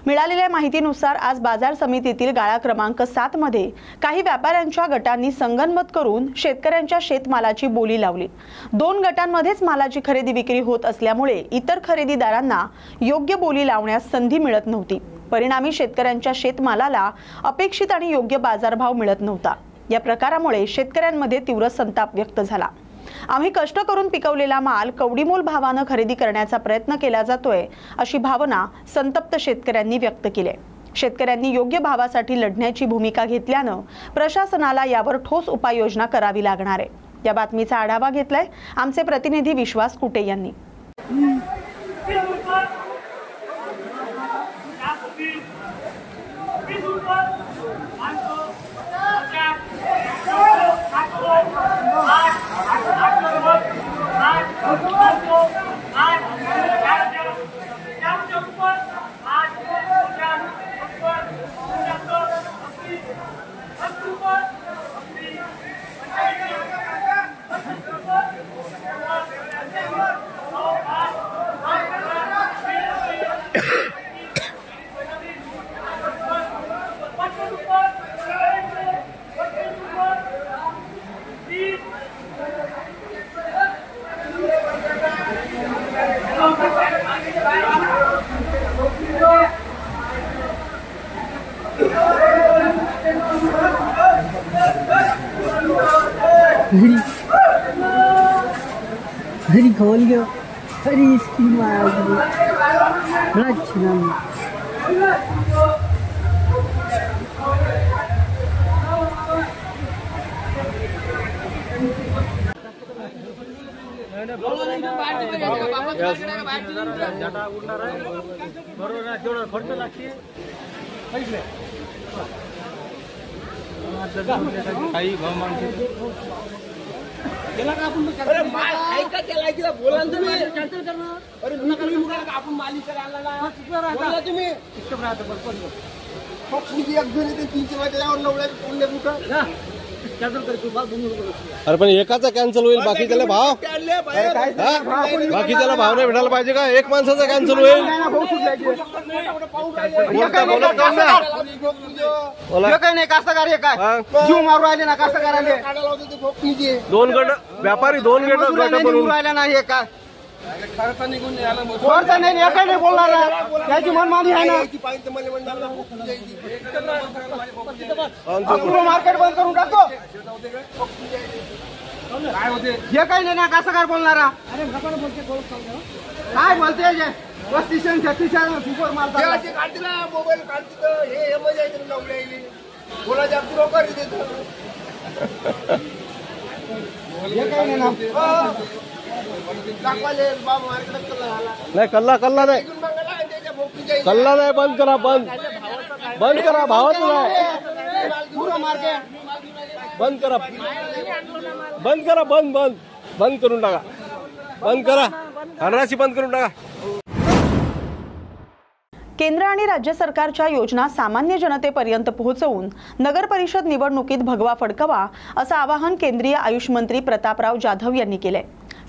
मिळालेल्या माहितीनुसार आज बाजार समितीतील गाळा क्रमांक 7 मध्ये काही व्यापाऱ्यांच्या गटांनी संगनमत करून शेतकऱ्यांच्या शेतमालाची बोली लावली. 2 गटांमध्येच मालाची खरेदी विक्री होत असल्यामुळे इतर खरेदीदारांना योग्य बोली लावण्यास संधी मिळत नव्हती. परिणामी शेतकऱ्यांच्या शेतमालाला अपेक्षित आणि योग्य बाजारभाव मिळत नव्हता. या प्रकारामुळे शेतकऱ्यांमध्ये तीव्र संताप व्यक्त झाला. आम्ही कष्ट करून पिकवलेला माल कवडीमोल भावानं खरेदी करण्याचा प्रयत्न केला जातोय अशी भावना संतप्त शेतकऱ्यांनी व्यक्त केली. शेतकऱ्यांनी योग्य भावासाठी लढण्याची भूमिका घेतल्यानं प्रशासनाला यावर ठोस उपाययोजना करावी लागणार आहे. या बातमीचा आढावा घेतलाय आमचे प्रतिनिधी विश्वास कुटे यांनी. घरी खोल गयो अरे इसकी मार बड़ा अच्छा काही भाव मागते त्याला का आपण ऐका त्याला ऐकला बोला ना तुम्ही कॅन्सल करणार. अरे नका मुलाला का आपण मालिक आणला ना बोला तुम्ही इतकं राहतं बरोबर मग तुझी एक जण ते 300 वाजल्यावर नवल्या कोणले कुठं ना कॅन्सल करतो बाल बोलू. अरे पण एकाचा कॅन्सल होईल बाकी त्याला भाव बाकी त्याला भाव नाही भेटायला पाहिजे का. एक माणसाचा कॅन्सल होईल काय नाही कास्तकार काय जीव मारू राहिले ना कास्तकाराले 2 गट व्यापारी 2 गट बनवून राहिला नाही काय खर्च नाही एका नाही बोलणार ना, त्याची मनमानी आहे ना. मार्केट बंद करून टाकतो. हे काही नाही ना, कसं काय बोलणारा काय बोलते 35-36 सुपर मारतात. मोबाईल काढतो हे मजा येते बोलायच्या पुरवकार देतो. नाही कल्ला नाही कल्ला नाही. बंद करा बंद करा भावाचं नाही. बंद करा बंद करून टाका. बंद करा धनराशी बंद करून टाका. केंद्र आणि राज्य सरकारच्या योजना सामान्य जनतेपर्यंत पोहोचवून नगर परिषद निवडणुकीत भगवा फडकवा असं आवाहन केंद्रीय आयुष मंत्री प्रतापराव जाधव यांनी केले.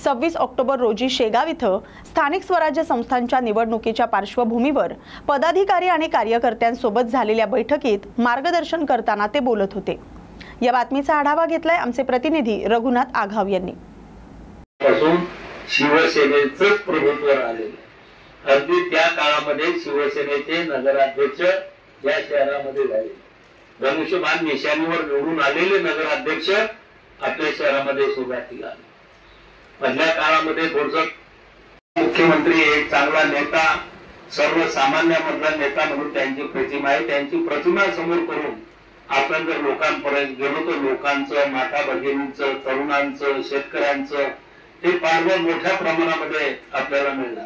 26 ऑक्टोबर रोजी शेगाव इथं स्थानिक स्वराज्य संस्थांच्या निवडणुकीच्या पार्श्वभूमीवर पदाधिकारी आणि कार्यकर्त्यांसोबत झालेल्या बैठकीत मार्गदर्शन करताना ते बोलत होते. या बातमीचा आढावा घेतलाय आमचे प्रतिनिधी रघुनाथ आघाव यांनी. शिवसेनेचंच प्रभुत्व राहिलेलं. अगदी त्या काळामध्ये शिवसेनेचे नगराध्यक्ष या शहरामध्ये झाले. धनुष्यबाण निशाणीवर निवडून आलेले नगराध्यक्ष आपल्या शहरामध्ये सुरुवातीला आले. मधल्या काळामध्ये थोडस मुख्यमंत्री एक चांगला नेता, सर्वसामान्यांमधला नेता म्हणून त्यांची प्रतिमा आहे. त्यांची प्रतिमा समोर करून आपण जर लोकांपर्यंत गेलो तर लोकांचं, माता भगिनींचं, तरुणांचं, शेतकऱ्यांचं हे पाठबळ मोठ्या प्रमाणामध्ये आपल्याला मिळणार.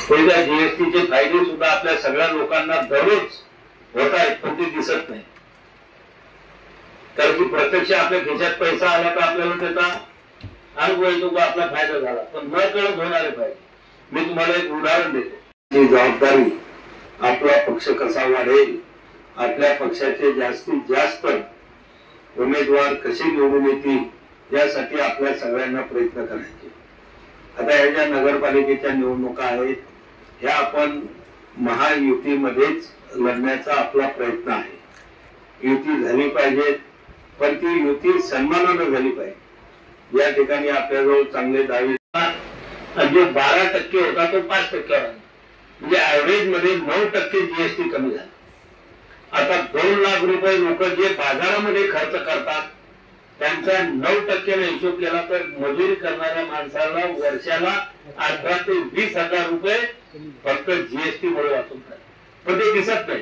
पहिल्या जीएसटीचे फायदे सुद्धा आपल्या सगळ्या लोकांना दररोज होत आहेत, पण ते दिसत नाही. कारण की प्रत्यक्ष आपल्या खिशात पैसा आला तर आपल्याला त्याचा अनुभव येतो का आपला फायदा झाला, पण न कळत होणारे फायदे. मी तुम्हाला एक उदाहरण देतो. ही जबाबदारी आपला पक्ष कसा वाढेल, आपल्या पक्षाचे जास्तीत जास्त उमेदवार कसे निवडून येतील यासाठी आपल्या सगळ्यांना प्रयत्न करायचे. आता ह्या ज्या नगरपालिकेच्या निवडणुका आहेत ह्या आपण महायुतीमध्येच लढण्याचा आपला प्रयत्न आहे. युती झाली पाहिजे, पण ती युती सन्मानानं झाली पाहिजे. या ठिकाणी आपल्याजवळ चांगले दावे जो 12% होता तो 5% आला, म्हणजे ऍव्हरेज मध्ये 9% जीएसटी कमी झाला. आता 2 लाख रुपये लोक जे बाजारामध्ये खर्च करतात त्यांचा 9% हिशोब केला तर मजुरी करणाऱ्या माणसाला वर्षाला 18 ते 20 हजार रुपये फक्त जीएसटी मुळे वाचून जातात. पण ते दिसत नाही,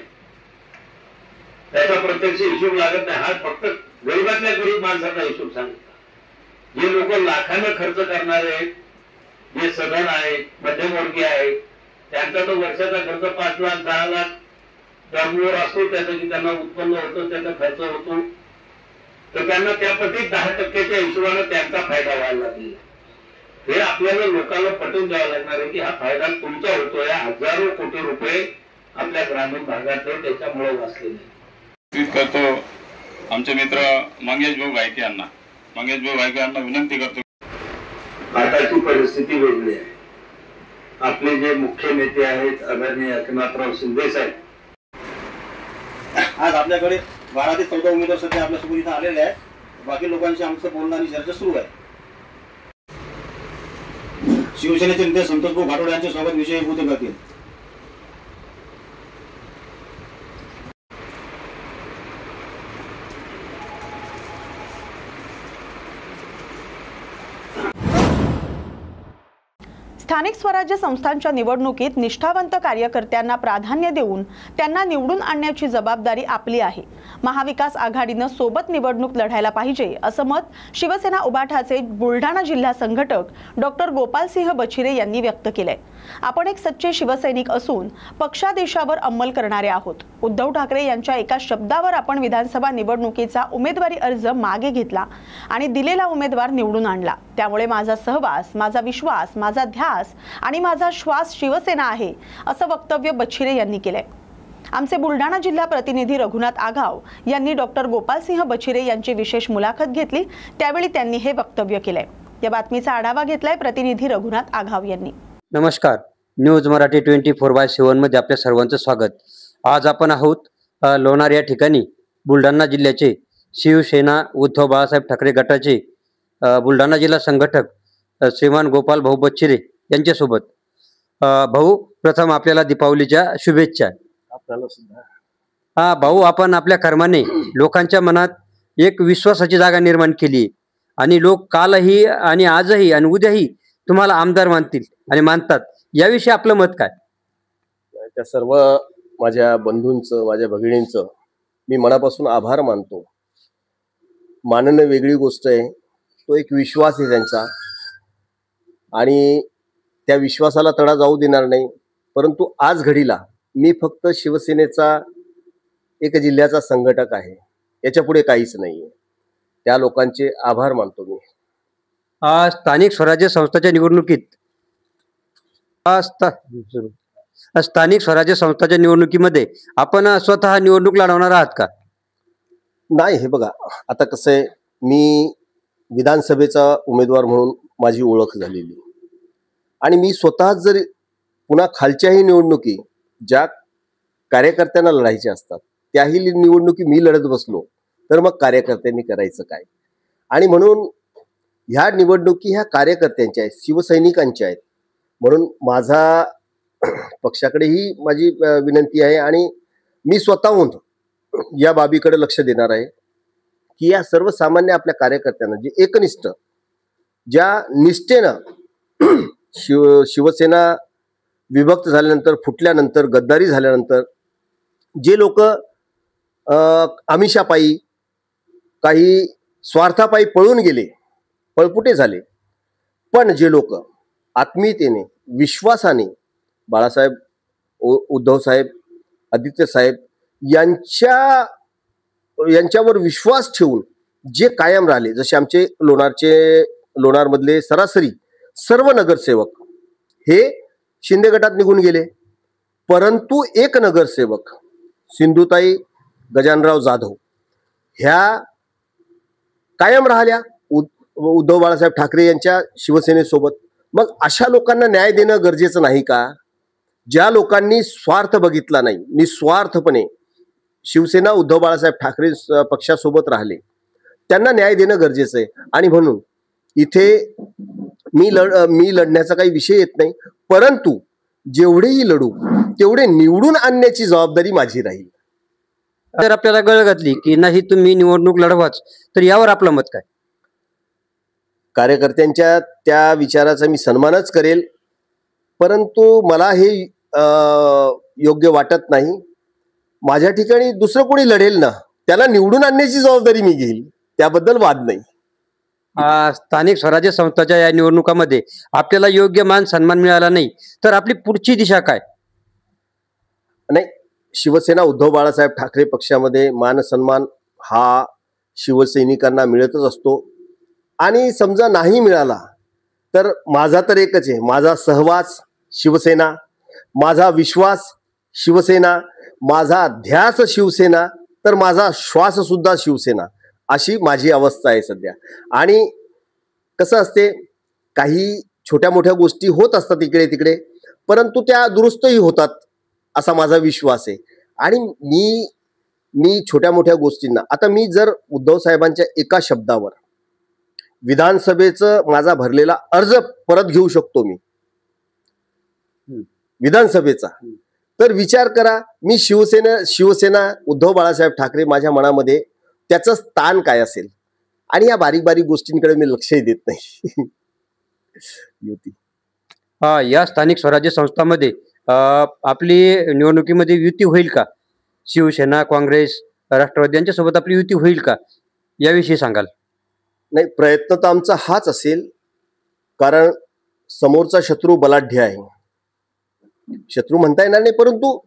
त्याचा प्रत्यक्ष हिशोब लागत नाही. हा फक्त गरीबातल्या गरीब माणसाचा हिशोब सांगितला. जे लोक लाखानं खर्च करणारे आहेत, जे सधन आहेत, मध्यमवर्गीय आहेत, त्यांचा तो वर्षाचा खर्च 5 लाख 10 लाख दरमोर असतो. त्याचं की त्यांना उत्पन्न होतं, त्याचा खर्च होतो, तर त्यांना त्यापैकी 10%च्या हिशोबानं त्यांचा फायदा व्हायला लागलेला. हे आपल्याला लोकांना पटवून द्यावं लागणार आहे की हा फायदा तुमचा होतोय. हजारो कोटी रुपये आपल्या ग्रामीण भागातले त्याच्यामुळे वाचलेले. करतो आमचे मित्र मंगेश भाऊ गायके यांना विनंती करतो. आताची परिस्थिती वेगळी आहे. आपले जे मुख्य नेते आहेत आदरणीय एकनाथराव शिंदे साहेब, आज आपल्याकडे 12 ते 14 उमेदवार सध्या आपल्यासोबत इथं आलेले आहेत. बाकी लोकांशी आमचं बोलणं आणि चर्चा सुरू आहे. शिवसेनेचे नेते संतोष भाऊ घाटोळे यांच्या सोबत विषयीभूत करतील. स्थानिक स्वराज्य संस्थांच्या निवडणुकीत निष्ठावंत कार्यकर्त्यांना प्राधान्य देऊन त्यांना निवडून आणण्याची जबाबदारी आपली आहे. महाविकास आघाडीनं सोबत निवडणूक लढायला पाहिजे असं मत शिवसेना उबाठाचे बुलढाणा जिल्हा संघटक डॉक्टर गोपालसिंह बछिरे यांनी व्यक्त केलंय. आपण एक सच्चे शिवसैनिक असून पक्षादेशावर अंमल करणारे आहोत. उद्धव ठाकरे यांच्या एका शब्दावर आपण विधानसभा निवडणुकीचा उमेदवारी अर्ज मागे घेतला आणि दिलेला उमेदवार निवडून आणला. त्यामुळे माझा सहवास, माझा विश्वास, माझा ध्यास आणि माझा श्वास शिवसेना आहे असं वक्तव्य बछिरे यांनी केलंय. आमचे बुलढाणा जिल्हा प्रतिनिधी रघुनाथ आघाव यांनी डॉक्टर गोपालसिंह बछिरे यांची विशेष मुलाखत घेतली. त्यावेळी त्यांनी हे वक्तव्य केलंय. या बातमीचा आढावा घेतलाय प्रतिनिधी रघुनाथ आघाव यांनी. नमस्कार, न्यूज मराठी 24/7 मध्ये आपल्या सर्वांचं स्वागत. आज आपण आहोत लोणार या ठिकाणी. बुलढाणा जिल्ह्याचे शिवसेना उद्धव बाळासाहेब ठाकरे गटाचे बुलढाणा जिल्हा संघटक श्रीमान गोपाल भाऊ बछिरे यांच्यासोबत. भाऊ, प्रथम आपल्याला दीपावलीच्या शुभेच्छा. आपल्याला सुद्धा. हा भाऊ, आपण आपल्या कर्माने लोकांच्या मनात एक विश्वासाची जागा निर्माण केली आणि लोक कालही आणि आजही आणि उद्याही तुम्हाला आमदार मानतील आणि मानतात. याविषयी आपलं मत काय? त्या सर्व माझ्या बंधूंचं, माझ्या भगिनींचं मी मनापासून आभार मानतो. मानणं वेगळी गोष्ट आहे, तो एक विश्वास आहे त्यांचा आणि त्या विश्वासाला तडा जाऊ देणार नाही. परंतु आज घडीला मी फक्त शिवसेनेचा एक जिल्ह्याचा संघटक आहे, याच्या पुढे काहीच नाहीये. त्या लोकांचे आभार मानतो मी. स्थानिक स्वराज्य संस्थाच्या निवडणुकीत स्थानिक स्वराज्य संस्थाच्या निवडणुकीमध्ये आपण स्वतः निवडणूक लढवणार आहात का? नाही, हे बघा, आता कसं आहे, मी विधानसभेचा उमेदवार म्हणून माझी ओळख झालेली आणि मी स्वतःच जर पुन्हा खालच्याही निवडणुकी ज्या कार्यकर्त्यांना लढायच्या असतात त्याही निवडणुकी मी लढत बसलो तर मग कार्यकर्त्यांनी करायचं काय? आणि म्हणून ह्या निवडणुकी ह्या कार्यकर्त्यांच्या आहेत, शिवसैनिकांच्या आहेत. म्हणून माझा पक्षाकडेही माझी विनंती आहे आणि मी स्वतःहून या बाबीकडे लक्ष देणार आहे की या सर्वसामान्य आपल्या कार्यकर्त्यांना जे एकनिष्ठ, ज्या निष्ठेनं शिवसेना विभक्त झाल्यानंतर, फुटल्यानंतर, गद्दारी झाल्यानंतर जे लोक आमिषापायी, काही स्वार्थापायी पळून गेले, पळपुटे झाले, पण जे लोक आत्मीयतेने, विश्वासाने बाळासाहेब, उद्धव साहेब, आदित्य साहेब यांच्यावर विश्वास ठेवून जे कायम राहिले, जसे आमचे लोणारमधले सरासरी सर्व नगरसेवक हे शिंदे गटात निघून गेले, परंतु एक नगरसेवक सिंधुताई गजानराव जाधव ह्या कायम राहिल्या उद्धव बाळासाहेब ठाकरे यांच्या शिवसेनेसोबत. मग अशा लोकांना न्याय देणं गरजेचं नाही का? ज्या लोकांनी स्वार्थ बघितला नाही, निस्वार्थपणे शिवसेना उद्धव बाळासाहेब ठाकरे पक्षासोबत राहिले, त्यांना न्याय देणं गरजेचं आहे. आणि म्हणून इथे मी लढण्याचा काही विषय येत नाही, परंतु जेवढेही लढू तेवढे निवडून आणण्याची जबाबदारी माझी राहील. जर आपल्याला गळ घातली की नाही तुम्ही निवडणूक लढवाच, तर यावर आपलं मत काय? कार्यकर्त्यांच्या त्या विचाराचा मी सन्मानच करेल, परंतु मला हे योग्य वाटत नाही. माझ्या ठिकाणी दुसरं कोणी लढेल ना, त्याला निवडून आणण्याची जबाबदारी मी घेईल, त्याबद्दल वाद नाही. स्थानिक स्वराज्य संस्थाच्या या निवडणुकामध्ये आपल्याला योग्य मान सन्मान मिळाला नाही तर आपली पुढची दिशा काय? नाही, शिवसेना उद्धव बाळासाहेब ठाकरे पक्षामध्ये मान सन्मान हा शिवसैनिकांना मिळतच असतो. आणि समजा नाही मिळाला तर माझा तर एकच आहे, माझा सहवास शिवसेना, माझा विश्वास शिवसेना, माझा ध्यास शिवसेना, तर माझा श्वास सुद्धा शिवसेना, अशी माझी अवस्था आहे सध्या. आणि कसं असते, काही छोट्या मोठ्या गोष्टी होत असतात इकडे तिकडे, परंतु त्या दुरुस्तही होतात असा माझा विश्वास आहे. आणि मी छोट्या मोठ्या गोष्टींना, आता मी जर उद्धव साहेबांच्या एका शब्दावर विधानसभेचं माझा भरलेला अर्ज परत घेऊ शकतो मी विधानसभेचा, तर विचार करा, मी शिवसेना उद्धव बाळासाहेब ठाकरे माझ्या मनामध्ये त्याचं स्थान काय असेल. आणि या बारीक बारीक गोष्टींकडे मी लक्षही देत नाही. युती या स्थानिक स्वराज्य संस्थांमध्ये आपली निवडणुकीमध्ये युती होईल का? शिवसेना, काँग्रेस, राष्ट्रवादी यांच्यासोबत आपली युती होईल का, याविषयी सांगाल? नाही, प्रयत्न तर आमचा हाच असेल, कारण समोरचा शत्रू बलाढ्य आहे. शत्रू म्हणता येणार नाही, परंतु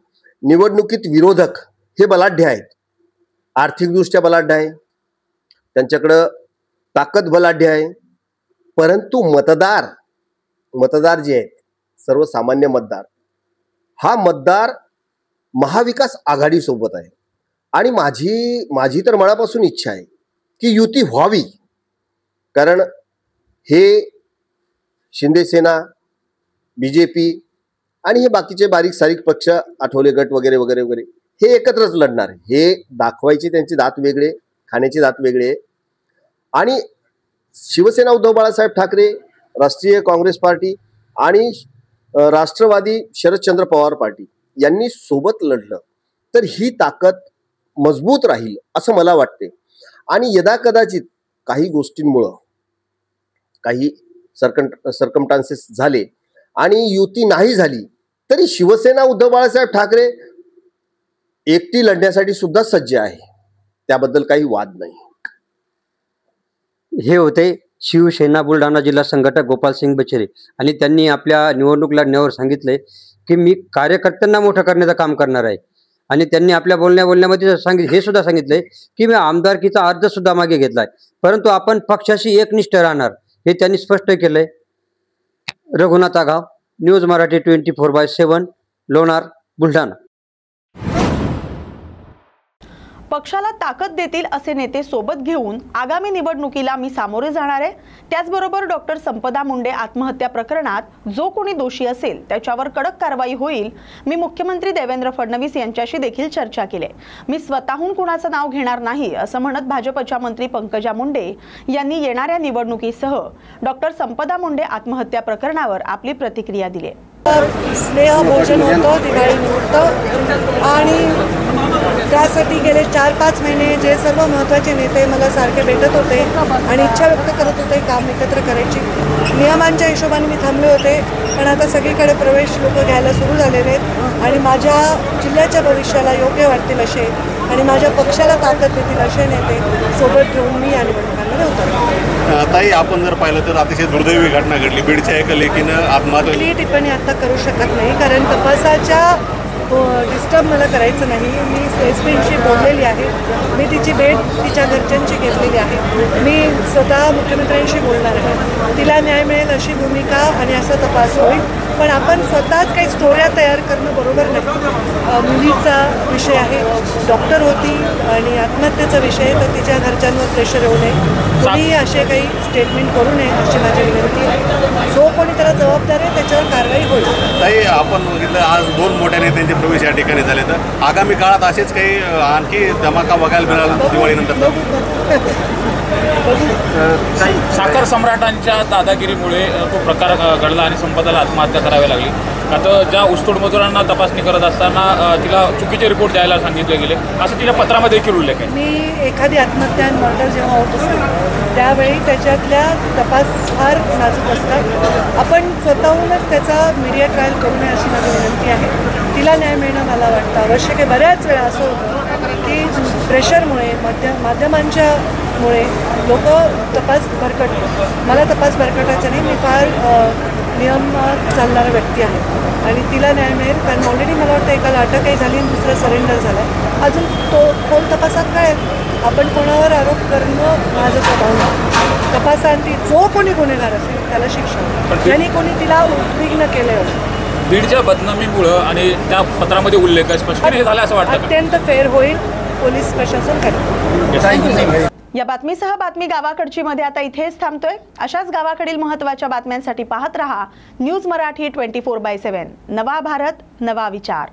निवडणुकीत विरोधक हे बलाढ्य आहेत, आर्थिकदृष्ट्या बलाढ्य आहे, त्यांच्याकडं ताकद बलाढ्य आहे. परंतु मतदार जे आहेत, सर्वसामान्य मतदार, हा मतदार महाविकास आघाडी सोबत आहे. आणि माझी तर मनापासून इच्छा आहे की युती व्हावी, कारण हे शिंदेसेना, बीजेपी आणि हे बाकीचे बारीक सारीक पक्ष, आठवले गट वगैरे वगैरे वगैरे, हे एकत्रच लढणार. हे दाखवायचे त्यांचे दात वेगळे, खाण्याचे दात वेगळे. आणि शिवसेना उद्धव बाळासाहेब ठाकरे, राष्ट्रीय काँग्रेस पार्टी आणि राष्ट्रवादी शरदचंद्र पवार पार्टी यांनी सोबत लढलं तर ही ताकद मजबूत राहील असं मला वाटते. आणि यदाकदाचित काही गोष्टींमुळं काही सर्कमस्टान्सेस झाले आणि युती नाही झाली तरी शिवसेना उद्धव बाळासाहेब ठाकरे एकटी लढण्यासाठी सुद्धा सज्ज आहे, त्याबद्दल काही वाद नाही. हे होते शिवसेना बुलढाणा जिल्हा संघटक गोपालसिंग बचेरे आणि त्यांनी आपल्या निवडणूक लढण्यावर सांगितले की मी कार्यकर्त्यांना मोठं करण्याचं काम करणार आहे. आणि त्यांनी आपल्या बोलण्यामध्ये हे सुद्धा सांगितले की मी आमदारकीचा अर्ज सुद्धा मागे घेतलाय, परंतु आपण पक्षाशी एकनिष्ठ राहणार हे त्यांनी स्पष्ट केलंय. रघुनाथ आघाव, न्यूज मराठी 24/7, लोणार, बुलढाणा. पक्षाला ताकद देतील असे नेते सोबत घेऊन आगामी निवडणुकीला मी सामोरे जाणार आहे. त्याचबरोबर डॉक्टर संपदा मुंडे आत्महत्या प्रकरणात जो कोणी दोषी असेल त्याच्यावर कडक कारवाई होईल. मी मुख्यमंत्री देवेंद्र फडणवीस यांच्याशी देखील चर्चा केली. मी स्वतःहून कुणाचं नाव घेणार नाही असं म्हणत भाजपच्या मंत्री पंकजा मुंडे यांनी येणाऱ्या निवडणुकीसह डॉक्टर संपदा मुंडे आत्महत्या प्रकरणावर आपली प्रतिक्रिया दिली. स्नेह भोजन होतं दिवाळीनिमित्त आणि त्यासाठी गेले 4-5 महिने जे सर्व महत्त्वाचे नेते मला सारखे भेटत होते आणि इच्छा व्यक्त करत होते काम एकत्र करायची. नियमांच्या हिशोबाने मी थांबले होते, पण आता सगळीकडे प्रवेश लोक घ्यायला सुरू झालेले आहेत आणि माझ्या जिल्ह्याच्या भविष्याला योग्य वाटतील असे आणि माझ्या पक्षाला ताकद देतील असे नेते सोबत घेऊन मी या निवडणुकांमध्ये उतरले. ताई, आपण जर पाहिलं तर अतिशय दुर्दैवी घटना घडली. बीडच्या एका लेकीनं आत्महत्या. ही टिप्पणी आता करू शकत नाही कारण तपासाच्या डिस्टर्ब मला करायचं नाही. मी एसपींशी बोललेली आहे, मी तिची भेट तिच्या घरच्यांची घेतलेली आहे. मी स्वतः मुख्यमंत्र्यांशी बोलणार आहे. तिला न्याय मिळेल अशी भूमिका आणि असा तपास होईल. पण आपण स्वतःच काही स्टोऱ्या तयार करणं बरोबर नाही. मुलीचा विषय आहे, डॉक्टर होती आणि आत्महत्येचा विषय, तर तिच्या घरच्यांवर प्रेशर येऊ नये, कोणीही असे काही स्टेटमेंट करू नये अशी माझी विनंती आहे. जो कोणी त्याला जबाबदार आहे त्याच्यावर कारवाई होईल. ताई, आपण बघितलं आज 2 मोठ्या नेत्यांचे प्रवेश या ठिकाणी झाले, तर आगामी काळात असेच काही आणखी धमाका बघायला मिळाला दिवाळीनंतर. साखर सम्राटांच्या दादागिरीमुळे तो प्रकार घडला आणि संपदाला आत्महत्या करावी लागली. आता ज्या ऊसतोड मजुरांना तपासणी करत असताना तिला चुकीचे रिपोर्ट द्यायला सांगितले गेले असं तिच्या पत्रामध्ये देखील उल्लेख आहे. मी एखादी आत्महत्या मर्डर जेव्हा होत असतो त्यावेळी त्याच्यातल्या तपास फार नाजूक असतात. आपण स्वतःहूनच त्याचा मीडिया ट्रायल करू नये अशी माझी विनंती आहे. तिला न्याय मिळणं मला वाटतं आवश्यक आहे. बऱ्याच वेळा असं होतं की प्रेशरमुळे माध्यमांच्यामुळे लोक तपास भरकटतात. मला तपास भरकटायचा नाही. मी फार नियमात चालणारा व्यक्ती आहे आणि तिला न्याय मिळेल कारण ऑलरेडी मला वाटतं एकाला अटकही झाली आणि दुसरा सरेंडर झाला. अजून तो खोल तपासात कळेल. आपण कोणावर आरोप करणं माझं स्वभाव नाही. तपासांती जो कोणी गुन्हेगार असेल त्याला शिक्षा, ज्यांनी कोणी तिला उद्विग्न केले बीडच्या बदनामीमुळं आणि त्या पत्रामध्ये उल्लेख स्पष्टपणे झाला असं वाटतं. अत्यंत फेर होईल. पोलीस प्रशासन करेल. या बातमीसह बातमी गावाकडची मध्ये आता इथेच थांबतोय. अशाच गावाकडील महत्त्वाच्या बातम्यांसाठी पाहत रहा न्यूज मराठी 24/7. नवा भारत, नवा विचार.